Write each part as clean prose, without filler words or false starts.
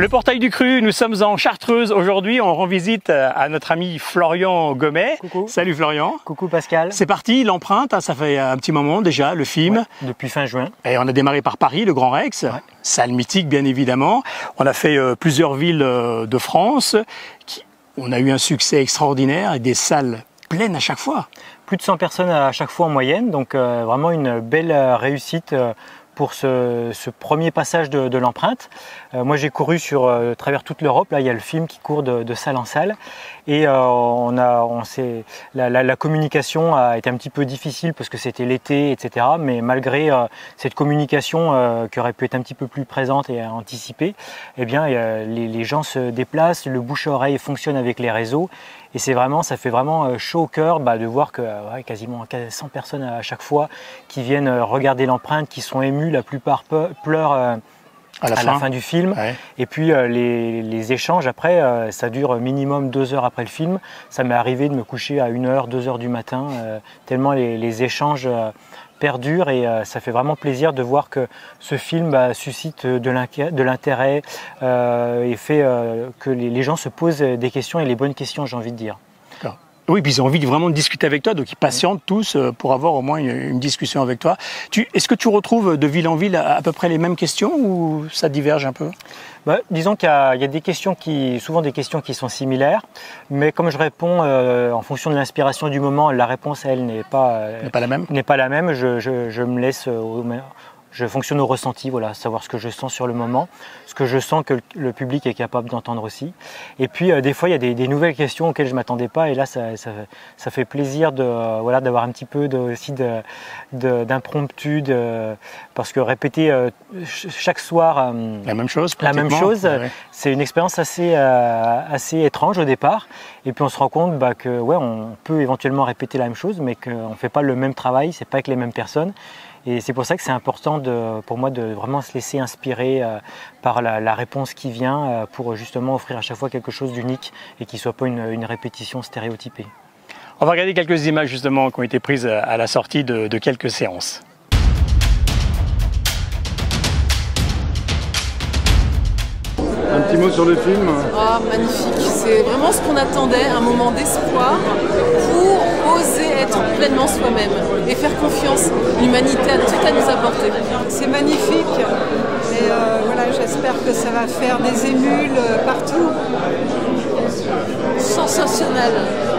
Le portail du Cru, nous sommes en Chartreuse. Aujourd'hui, on rend visite à notre ami Florian Gomet. Coucou. Salut Florian. Coucou Pascal. C'est parti, l'empreinte, hein, ça fait un petit moment déjà, le film. Ouais, depuis fin juin. Et on a démarré par Paris, le Grand Rex, salle mythique bien évidemment. On a fait plusieurs villes de France. On a eu un succès extraordinaire et des salles pleines à chaque fois. Plus de 100 personnes à chaque fois en moyenne, donc vraiment une belle réussite pour ce premier passage de l'empreinte. Moi j'ai couru sur travers toute l'Europe, là il y a le film qui court de salle en salle et la communication a été un petit peu difficile parce que c'était l'été, etc. Mais malgré cette communication qui aurait pu être un petit peu plus présente et anticipée, eh bien les gens se déplacent, le bouche-à-oreille fonctionne avec les réseaux et ça fait vraiment chaud au cœur de voir que quasiment 100 personnes à chaque fois qui viennent regarder l'empreinte, qui sont émues, la plupart pleurent à la fin du film. Ouais. Et puis les échanges après, ça dure minimum 2 heures après le film. Ça m'est arrivé de me coucher à 1h, 2h du matin, tellement les échanges perdurent et ça fait vraiment plaisir de voir que ce film suscite de l'intérêt et fait que les gens se posent des questions et les bonnes questions, j'ai envie de dire. D'accord. Oui, puis ils ont envie vraiment de discuter avec toi, donc ils patientent tous pour avoir au moins une discussion avec toi. Est-ce que tu retrouves de ville en ville à peu près les mêmes questions ou ça diverge un peu ? Disons qu'il y a des questions souvent des questions qui sont similaires, mais comme je réponds en fonction de l'inspiration du moment, la réponse elle n'est pas la même. Je me laisse je fonctionne au ressenti, savoir ce que je sens sur le moment, ce que je sens que le public est capable d'entendre aussi. Et puis des fois, il y a des nouvelles questions auxquelles je ne m'attendais pas. Et là, ça fait plaisir d'avoir un petit peu d'impromptu, parce que répéter chaque soir la même chose, c'est une expérience assez étrange au départ. Et puis on se rend compte on peut éventuellement répéter la même chose, mais qu'on ne fait pas le même travail, c'est pas avec les mêmes personnes. Et c'est pour ça que c'est important pour moi de vraiment se laisser inspirer par la réponse qui vient pour justement offrir à chaque fois quelque chose d'unique et qui ne soit pas une répétition stéréotypée. On va regarder quelques images justement qui ont été prises à la sortie de quelques séances. Un petit mot sur le film. Oh, magnifique, c'est vraiment ce qu'on attendait, un moment d'espoir pour oser être pleinement soi-même et faire confiance. L'humanité a tout à nous apporter. C'est magnifique et j'espère que ça va faire des émules partout. Sensationnel,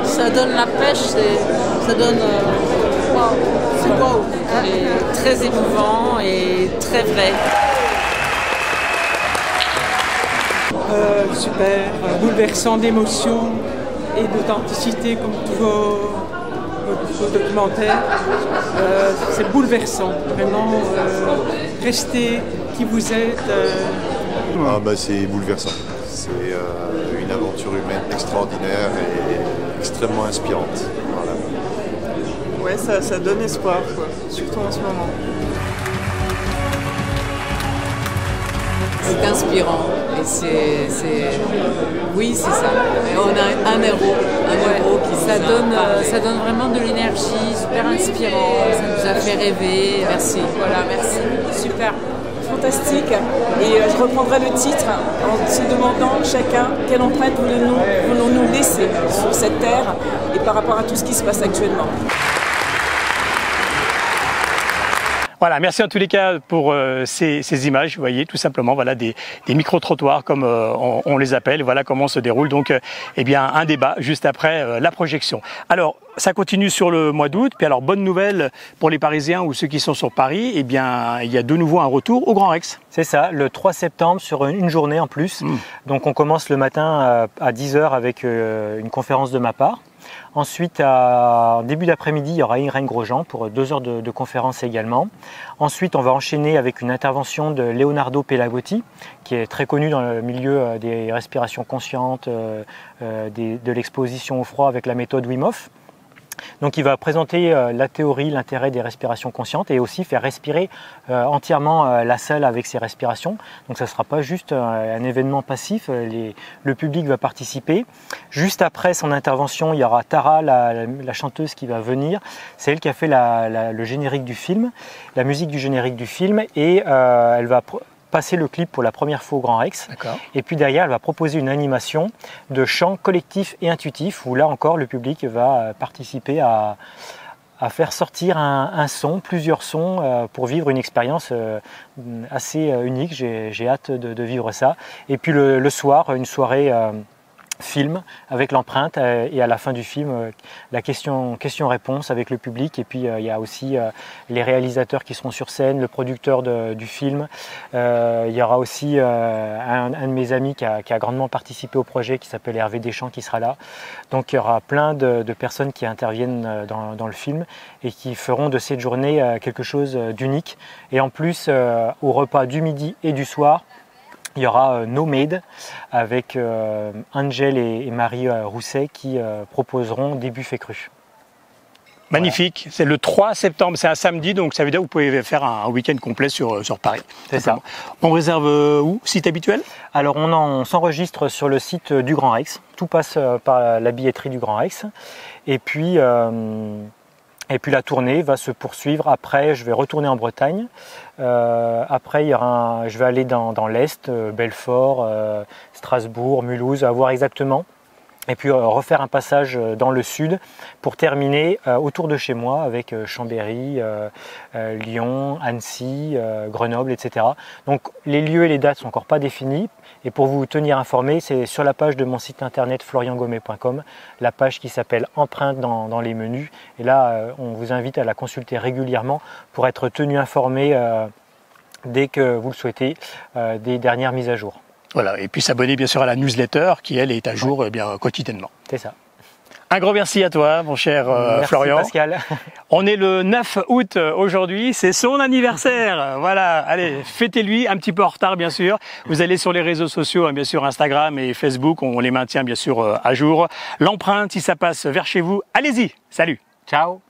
ça donne la pêche, ça donne c'est wow, et très émouvant et très vrai. Super, bouleversant d'émotions et d'authenticité comme tous vos documentaires. C'est bouleversant, vraiment. Restez qui vous êtes. C'est bouleversant. C'est une aventure humaine extraordinaire et extrêmement inspirante. Voilà. Ouais, ça donne espoir, surtout en ce moment. C'est inspirant et c'est ça. Et on a un héros qui ça donne vraiment de l'énergie, super inspirant, ça nous a fait rêver. Merci. Merci. Super. Fantastique. Et je reprendrai le titre en se demandant chacun quelle empreinte voulons-nous laisser sur cette terre et par rapport à tout ce qui se passe actuellement. Voilà, merci en tous les cas pour ces images, vous voyez, tout simplement, des micro-trottoirs comme on les appelle, voilà comment se déroule donc un débat juste après la projection. Alors, ça continue sur le mois d'août, puis alors bonne nouvelle pour les Parisiens ou ceux qui sont sur Paris, il y a de nouveau un retour au Grand Rex. C'est ça, le 3 septembre sur une journée en plus, donc on commence le matin à 10h avec une conférence de ma part. Ensuite, en début d'après-midi, il y aura Irène Grosjean pour 2 heures de conférence également. Ensuite, on va enchaîner avec une intervention de Leonardo Pelagotti, qui est très connu dans le milieu des respirations conscientes, de l'exposition au froid avec la méthode Wim Hof. Donc il va présenter la théorie, l'intérêt des respirations conscientes et aussi faire respirer entièrement la salle avec ses respirations. Donc ça ne sera pas juste un événement passif, le public va participer. Juste après son intervention, il y aura Tara, la chanteuse qui va venir. C'est elle qui a fait le générique du film, la musique du générique du film et elle va passer le clip pour la première fois au Grand Rex. Et puis derrière, elle va proposer une animation de chant collectif et intuitif où là encore, le public va participer à faire sortir un son, plusieurs sons pour vivre une expérience assez unique. J'ai hâte de vivre ça. Et puis le soir, une soirée film avec l'empreinte et à la fin du film la question-réponse avec le public. Et puis il y a aussi les réalisateurs qui seront sur scène, le producteur du film. Il y aura aussi un de mes amis qui a grandement participé au projet qui s'appelle Hervé Deschamps qui sera là. Donc il y aura plein de personnes qui interviennent dans le film et qui feront de cette journée quelque chose d'unique. Et en plus au repas du midi et du soir, il y aura No Made avec Angel et Marie Rousset qui proposeront des buffets crus. Magnifique, voilà. C'est le 3 septembre, c'est un samedi, donc ça veut dire que vous pouvez faire un week-end complet sur Paris. C'est ça. On réserve où? Site habituel? Alors on s'enregistre sur le site du Grand Rex, tout passe par la billetterie du Grand Rex. Et puis la tournée va se poursuivre. Après, je vais retourner en Bretagne. Après, je vais aller dans l'Est, Belfort, Strasbourg, Mulhouse, à voir exactement. Et puis refaire un passage dans le sud pour terminer autour de chez moi avec Chambéry, Lyon, Annecy, Grenoble, etc. Donc les lieux et les dates ne sont encore pas définis. Et pour vous tenir informé, c'est sur la page de mon site internet floriangommet.com, la page qui s'appelle Empreinte dans les menus. Et là, on vous invite à la consulter régulièrement pour être tenu informé dès que vous le souhaitez des dernières mises à jour. Voilà, et puis s'abonner bien sûr à la newsletter qui, elle, est à jour quotidiennement. C'est ça. Un gros merci à toi, mon cher Florian. Merci Pascal. On est le 9 août aujourd'hui, c'est son anniversaire. Voilà, allez, fêtez-lui, un petit peu en retard bien sûr. Vous allez sur les réseaux sociaux, bien sûr Instagram et Facebook, on les maintient bien sûr à jour. L'empreinte, si ça passe vers chez vous, allez-y, salut. Ciao.